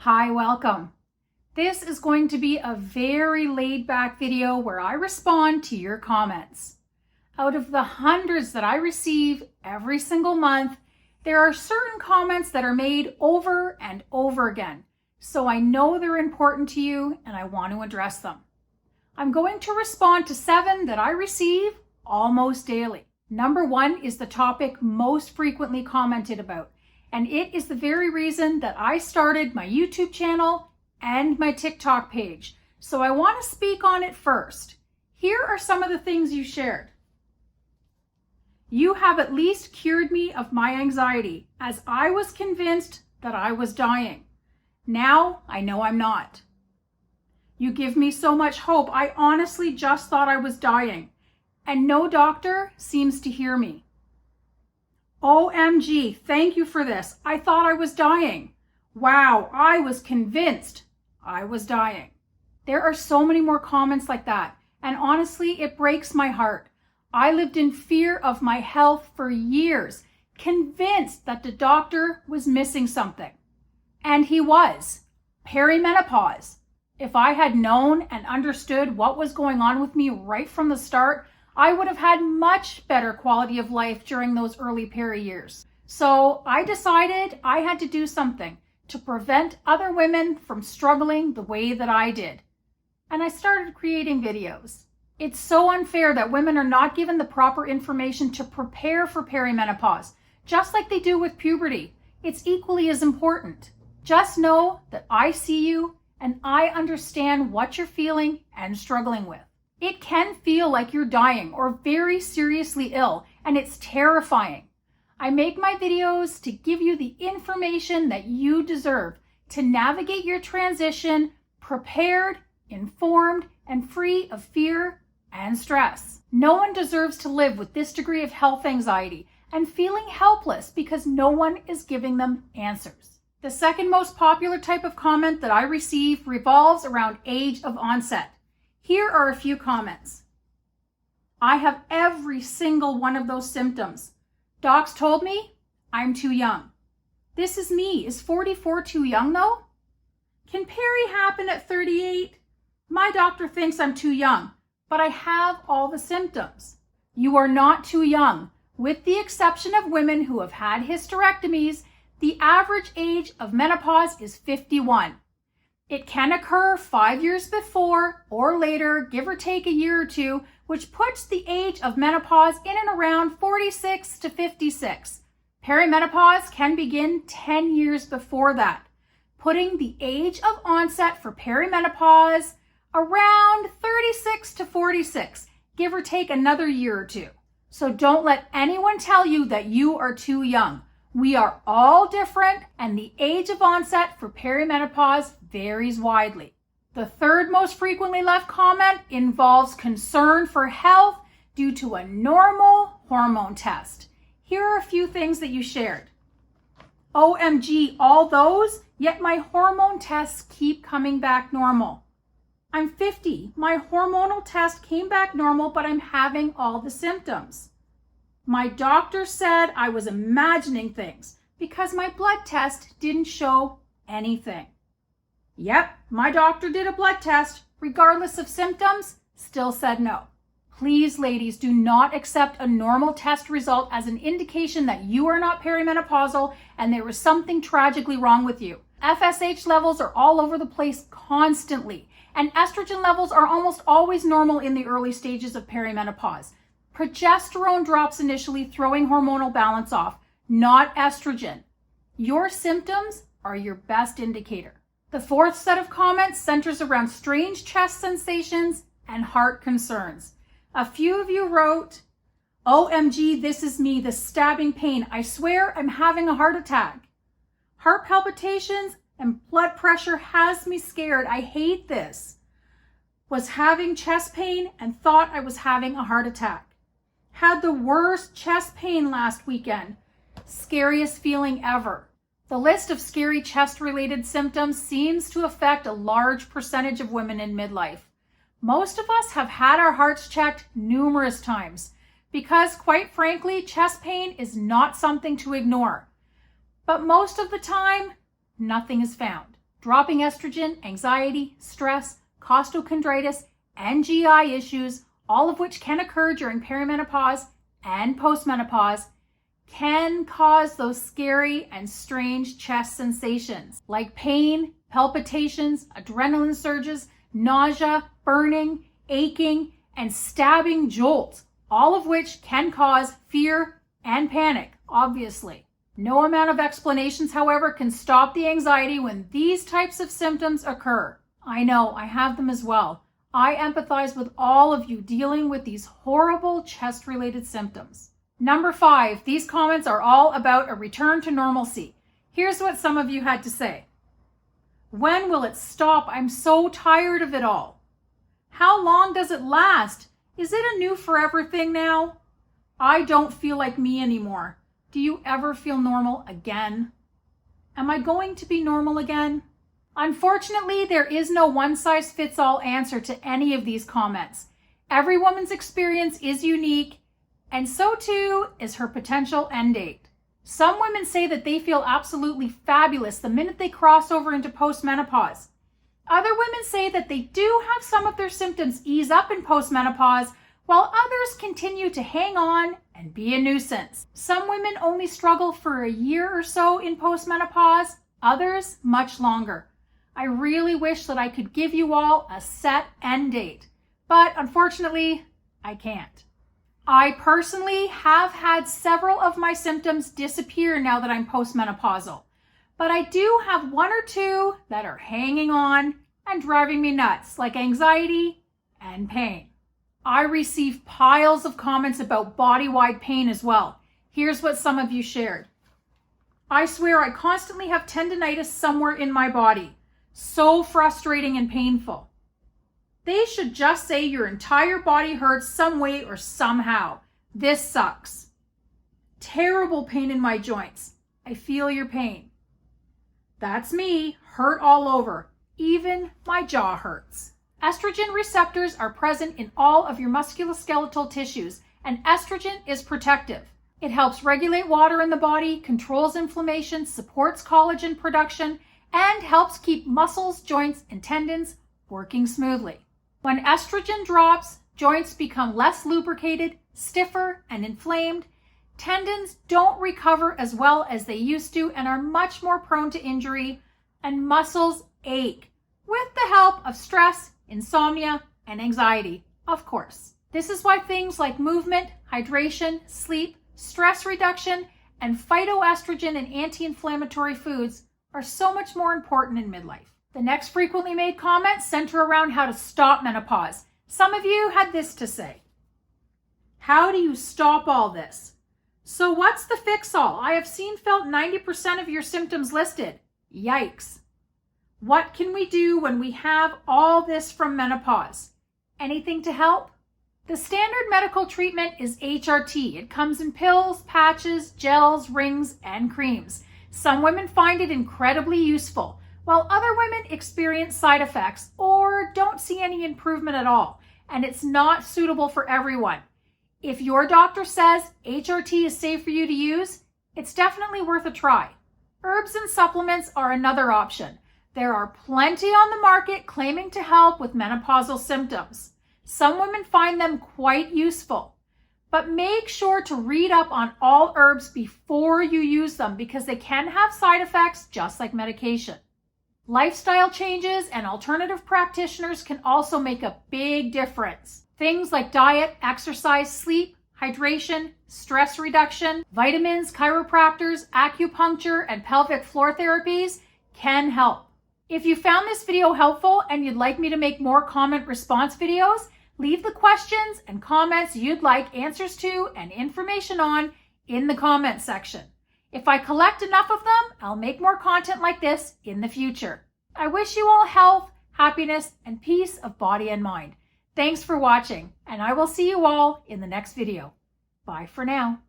Hi, welcome. This is going to be a very laid-back video where I respond to your comments. Out of the hundreds that I receive every single month, there are certain comments that are made over and over again. So I know they're important to you and I want to address them. I'm going to respond to 7 that I receive almost daily. Number 1 is the topic most frequently commented about. And it is the very reason that I started my YouTube channel and my TikTok page. So I want to speak on it first. Here are some of the things you shared. You have at least cured me of my anxiety, as I was convinced that I was dying. Now I know I'm not. You give me so much hope. I honestly just thought I was dying, and no doctor seems to hear me. OMG, thank you for this. I thought I was dying. Wow, I was convinced I was dying. There are so many more comments like that, and honestly, it breaks my heart. I lived in fear of my health for years, convinced that the doctor was missing something. And he was. Perimenopause. If I had known and understood what was going on with me right from the start, I would have had much better quality of life during those early peri years. So I decided I had to do something to prevent other women from struggling the way that I did. And I started creating videos. It's so unfair that women are not given the proper information to prepare for perimenopause, just like they do with puberty. It's equally as important. Just know that I see you and I understand what you're feeling and struggling with. It can feel like you're dying or very seriously ill, and it's terrifying. I make my videos to give you the information that you deserve to navigate your transition prepared, informed, and free of fear and stress. No one deserves to live with this degree of health anxiety and feeling helpless because no one is giving them answers. The second most popular type of comment that I receive revolves around age of onset. Here are a few comments. I have every single one of those symptoms. Docs told me I'm too young. This is me. Is 44 too young though? Can peri happen at 38? My doctor thinks I'm too young, but I have all the symptoms. You are not too young. With the exception of women who have had hysterectomies, the average age of menopause is 51. It can occur 5 years before or later, give or take a year or two, which puts the age of menopause in and around 46 to 56. Perimenopause can begin 10 years before that, putting the age of onset for perimenopause around 36 to 46, give or take another year or two. So don't let anyone tell you that you are too young. We are all different, and the age of onset for perimenopause varies widely. The third most frequently left comment involves concern for health due to a normal hormone test. Here are a few things that you shared. OMG, all those, yet my hormone tests keep coming back normal. I'm 50. My hormonal test came back normal, but I'm having all the symptoms. My doctor said I was imagining things because my blood test didn't show anything. Yep, my doctor did a blood test, regardless of symptoms, still said no. Please, ladies, do not accept a normal test result as an indication that you are not perimenopausal and there is something tragically wrong with you. FSH levels are all over the place constantly, and estrogen levels are almost always normal in the early stages of perimenopause. Progesterone drops initially, throwing hormonal balance off, not estrogen. Your symptoms are your best indicator. The fourth set of comments centers around strange chest sensations and heart concerns. A few of you wrote, OMG, this is me, the stabbing pain. I swear I'm having a heart attack. Heart palpitations and blood pressure has me scared. I hate this. Was having chest pain and thought I was having a heart attack. Had the worst chest pain last weekend. Scariest feeling ever. The list of scary chest-related symptoms seems to affect a large percentage of women in midlife. Most of us have had our hearts checked numerous times because, quite frankly, chest pain is not something to ignore. But most of the time, nothing is found. dropping estrogen, anxiety, stress, costochondritis, and GI issues, all of which can occur during perimenopause and postmenopause, can cause those scary and strange chest sensations like pain, palpitations, adrenaline surges, nausea, burning, aching, and stabbing jolts, all of which can cause fear and panic, obviously. No amount of explanations, however, can stop the anxiety when these types of symptoms occur. I know, I have them as well. I empathize with all of you dealing with these horrible chest-related symptoms. Number 5, these comments are all about a return to normalcy. Here's what some of you had to say. When will it stop? I'm so tired of it all. How long does it last? Is it a new forever thing now? I don't feel like me anymore. Do you ever feel normal again? Am I going to be normal again? Unfortunately, there is no one-size-fits-all answer to any of these comments. Every woman's experience is unique, and so too is her potential end date. Some women say that they feel absolutely fabulous the minute they cross over into postmenopause. Other women say that they do have some of their symptoms ease up in postmenopause, while others continue to hang on and be a nuisance. Some women only struggle for a year or so in postmenopause, others much longer. I really wish that I could give you all a set end date, but unfortunately, I can't. I personally have had several of my symptoms disappear now that I'm postmenopausal, but I do have 1 or 2 that are hanging on and driving me nuts, like anxiety and pain. I receive piles of comments about body-wide pain as well. Here's what some of you shared. I swear I constantly have tendinitis somewhere in my body. So frustrating and painful. They should just say your entire body hurts some way or somehow. This sucks. Terrible pain in my joints. I feel your pain. That's me, hurt all over. Even my jaw hurts. Estrogen receptors are present in all of your musculoskeletal tissues, and estrogen is protective. It helps regulate water in the body, controls inflammation, supports collagen production, and helps keep muscles, joints, and tendons working smoothly. When estrogen drops, joints become less lubricated, stiffer, and inflamed. Tendons don't recover as well as they used to and are much more prone to injury, and muscles ache, with the help of stress, insomnia, and anxiety, of course. This is why things like movement, hydration, sleep, stress reduction, and phytoestrogen and anti-inflammatory foods are so much more important in midlife. The next frequently made comments center around how to stop menopause. Some of you had this to say. How do you stop all this? So what's the fix-all? I have seen felt 90% of your symptoms listed. Yikes. What can we do when we have all this from menopause? Anything to help? The standard medical treatment is HRT. It comes in pills, patches, gels, rings, and creams. Some women find it incredibly useful, while other women experience side effects or don't see any improvement at all, and it's not suitable for everyone. If your doctor says HRT is safe for you to use, it's definitely worth a try. Herbs and supplements are another option. There are plenty on the market claiming to help with menopausal symptoms. Some women find them quite useful, but make sure to read up on all herbs before you use them because they can have side effects just like medication. Lifestyle changes and alternative practitioners can also make a big difference. Things like diet, exercise, sleep, hydration, stress reduction, vitamins, chiropractors, acupuncture, and pelvic floor therapies can help. If you found this video helpful and you'd like me to make more comment response videos, leave the questions and comments you'd like answers to and information on in the comment section. If I collect enough of them, I'll make more content like this in the future. I wish you all health, happiness, and peace of body and mind. Thanks for watching, and I will see you all in the next video. Bye for now.